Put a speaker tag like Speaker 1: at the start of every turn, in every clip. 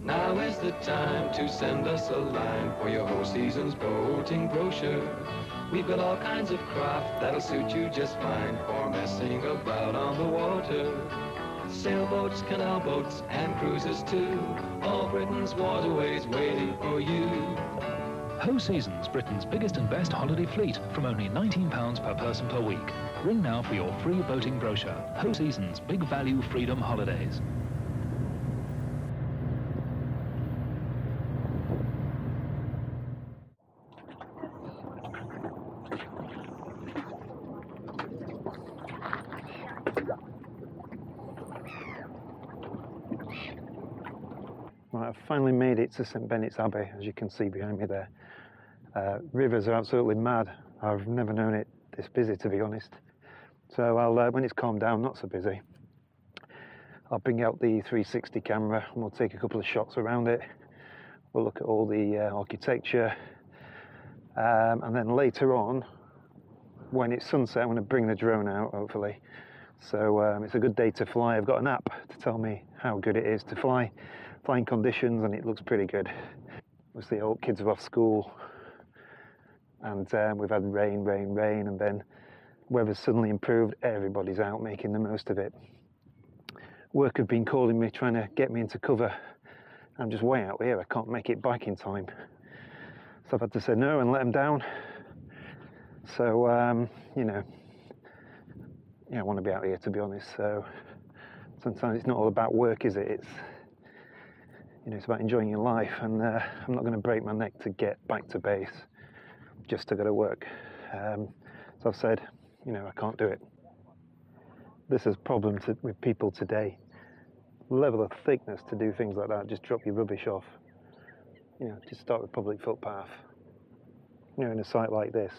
Speaker 1: Now is the time to send us a line for your whole season's boating brochure. We've got all kinds of craft that'll suit you just fine for messing about on the water. Sailboats, canal boats, and cruises too. All Britain's waterways waiting for you.
Speaker 2: Ho Seasons, Britain's biggest and best holiday fleet, from only £19 per person per week. Ring now for your free boating brochure. Ho Seasons, big value freedom holidays.
Speaker 3: Right, I've finally made it to St Benet's Abbey, as you can see behind me there. Rivers are absolutely mad. I've never known it this busy, to be honest. So I'll, when it's calmed down, not so busy, I'll bring out the 360 camera and we'll take a couple of shots around it. We'll look at all the architecture, and then later on, when it's sunset, I'm going to bring the drone out, hopefully. So it's a good day to fly. I've got an app to tell me how good it is to fly, flying conditions, and it looks pretty good. Obviously, all kids are off school, and we've had rain, and then weather's suddenly improved. Everybody's out making the most of it. Work have been calling me, trying to get me into cover. I'm just way out here. I can't make it back in time, so I've had to say no and let them down. So you know, yeah, I want to be out here, to be honest. So sometimes it's not all about work, is it? It's, you know, it's about enjoying your life, and I'm not going to break my neck to get back to base just to go to work. So I've said, you know, I can't do it. This is a problem with people today. Level of thickness to do things like that, just drop your rubbish off. You know, just start with public footpath. You know, in a site like this.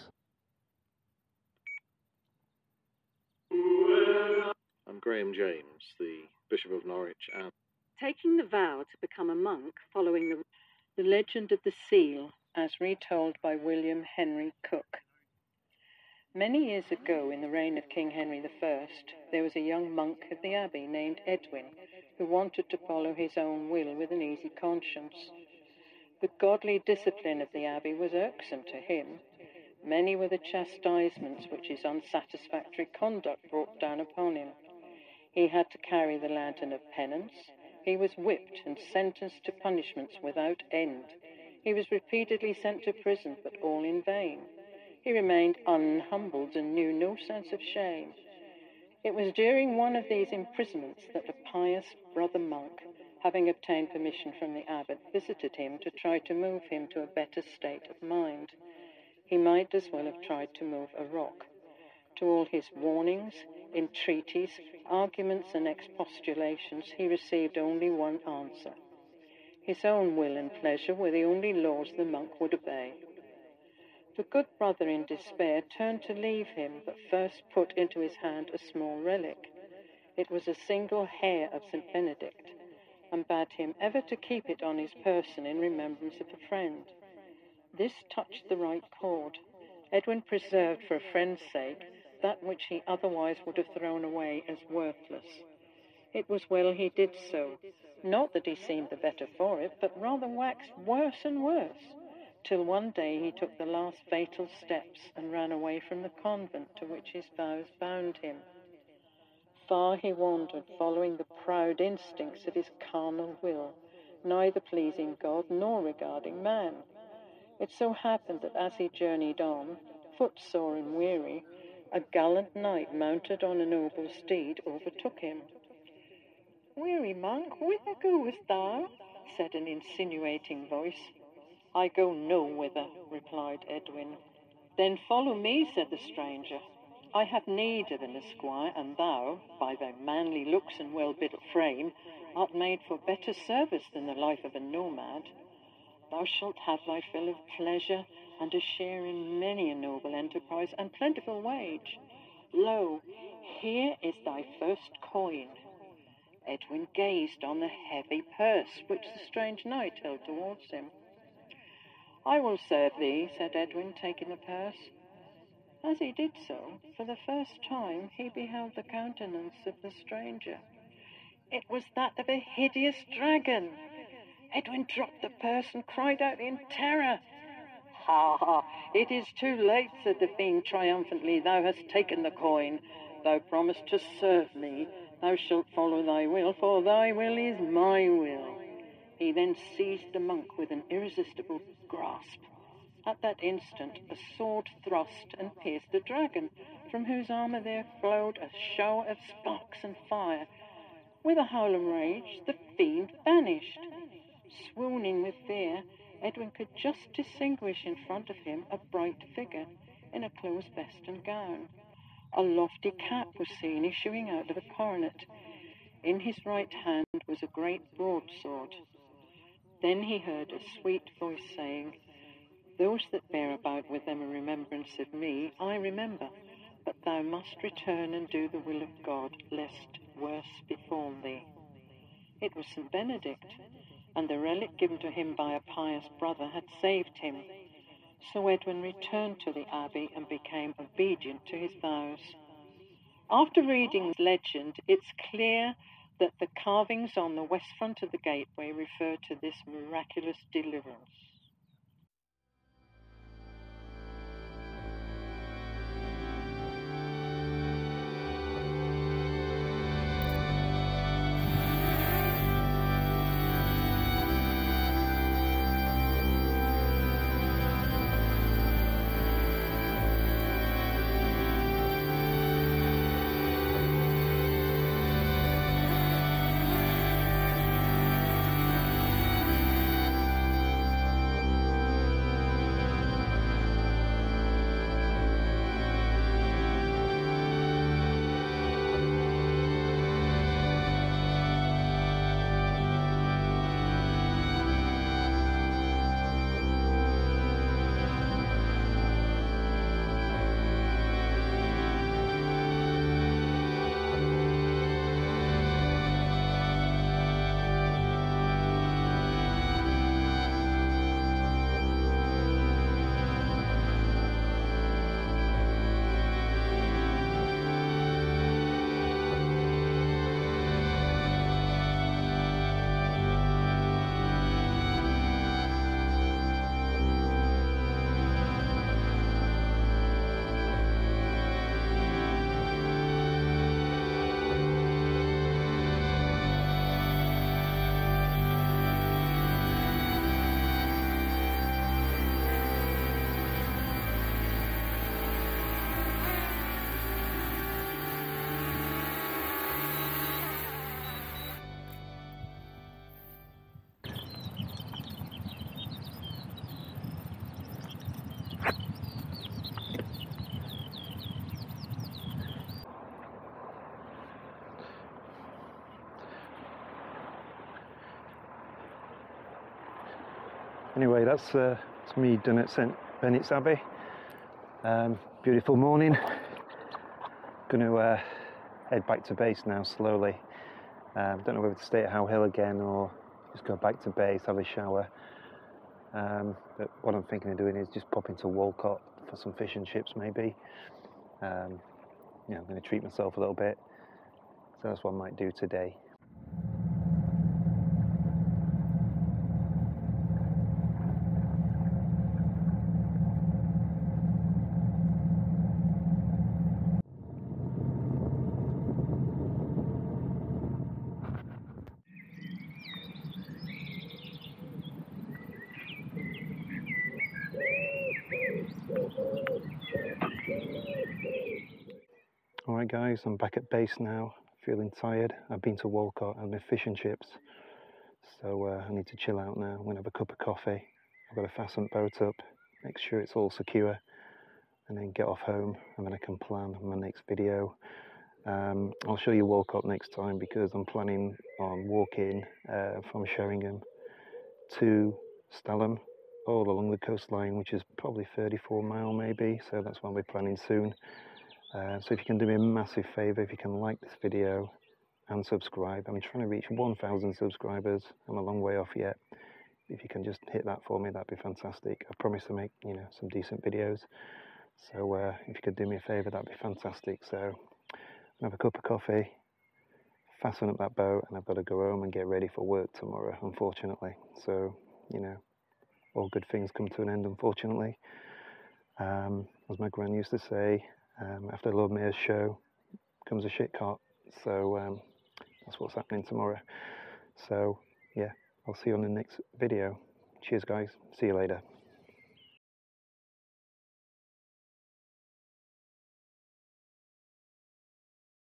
Speaker 4: I'm Graham James, the Bishop of Norwich, and
Speaker 5: taking the vow to become a monk following the legend of the seal, as retold by William Henry Cook. Many years ago, in the reign of King Henry I, there was a young monk of the Abbey named Edwin, who wanted to follow his own will with an easy conscience. The godly discipline of the Abbey was irksome to him. Many were the chastisements which his unsatisfactory conduct brought down upon him. He had to carry the lantern of penance. He was whipped and sentenced to punishments without end. He was repeatedly sent to prison, but all in vain. He remained unhumbled and knew no sense of shame. It was during one of these imprisonments that a pious brother monk, having obtained permission from the abbot, visited him to try to move him to a better state of mind. He might as well have tried to move a rock. To all his warnings, entreaties, arguments and expostulations, he received only one answer. His own will and pleasure were the only laws the monk would obey. The good brother in despair turned to leave him, but first put into his hand a small relic. It was a single hair of St. Benedict, and bade him ever to keep it on his person in remembrance of a friend. This touched the right chord. Edwin preserved for a friend's sake that which he otherwise would have thrown away as worthless. It was well he did so, not that he seemed the better for it, but rather waxed worse and worse, till one day he took the last fatal steps and ran away from the convent to which his vows bound him. Far he wandered, following the proud instincts of his carnal will, neither pleasing God nor regarding man. It so happened that as he journeyed on, footsore and weary, a gallant knight mounted on a noble steed overtook him. "Weary monk, whither goest thou?" said an insinuating voice. "I go no whither," replied Edwin. "Then follow me," said the stranger. "I have need of an esquire, and thou, by thy manly looks and well-built frame, art made for better service than the life of a nomad. Thou shalt have thy fill of pleasure, and a share in many a noble enterprise and plentiful wage. Lo, here is thy first coin." Edwin gazed on the heavy purse which the strange knight held towards him. "I will serve thee," said Edwin, taking the purse. As he did so, for the first time he beheld the countenance of the stranger. It was that of a hideous dragon. Edwin dropped the purse and cried out in terror. "Ha ha! It is too late," said the fiend triumphantly. "Thou hast taken the coin. Thou promised to serve me. Thou shalt follow thy will, for thy will is my will." He then seized the monk with an irresistible grasp. At that instant, a sword thrust and pierced the dragon, from whose armour there flowed a shower of sparks and fire. With a howl of rage, the fiend vanished. Swooning with fear, Edwin could just distinguish in front of him a bright figure in a close vest and gown. A lofty cap was seen issuing out of a coronet. In his right hand was a great broadsword. Then he heard a sweet voice saying, "Those that bear about with them a remembrance of me, I remember, but thou must return and do the will of God, lest worse befall thee." It was St. Benedict, and the relic given to him by a pious brother had saved him. So Edwin returned to the Abbey and became obedient to his vows. After reading the legend, it's clear that the carvings on the west front of the gateway refer to this miraculous deliverance.
Speaker 3: Anyway, that's me done at St. Benet's Abbey. Beautiful morning. Going to head back to base now slowly. Don't know whether to stay at How Hill again or just go back to base, have a shower. But what I'm thinking of doing is just pop into Walcott for some fish and chips maybe. I'm going to treat myself a little bit. So that's what I might do today. Alright guys, I'm back at base now, feeling tired. I've been to Walcott, I've had fish and chips, so I need to chill out now. I'm going to have a cup of coffee. I've got to fasten the boat up, make sure it's all secure, and then get off home, and then I can plan my next video. I'll show you Walcott next time because I'm planning on walking from Sheringham to Stalham, all along the coastline, which is probably 34 mile maybe, so that's what we're planning soon. So if you can do me a massive favour, if you can like this video and subscribe. I'm trying to reach 1,000 subscribers. I'm a long way off yet. If you can just hit that for me, that'd be fantastic. I promise to make some decent videos. So if you could do me a favour, that'd be fantastic. So have a cup of coffee, fasten up that boat, and I've got to go home and get ready for work tomorrow, unfortunately. So, you know, all good things come to an end, unfortunately. As my gran used to say, after the Lord Mayor's show comes a shit cart. So that's what's happening tomorrow. So yeah, I'll see you on the next video. Cheers guys, see you later.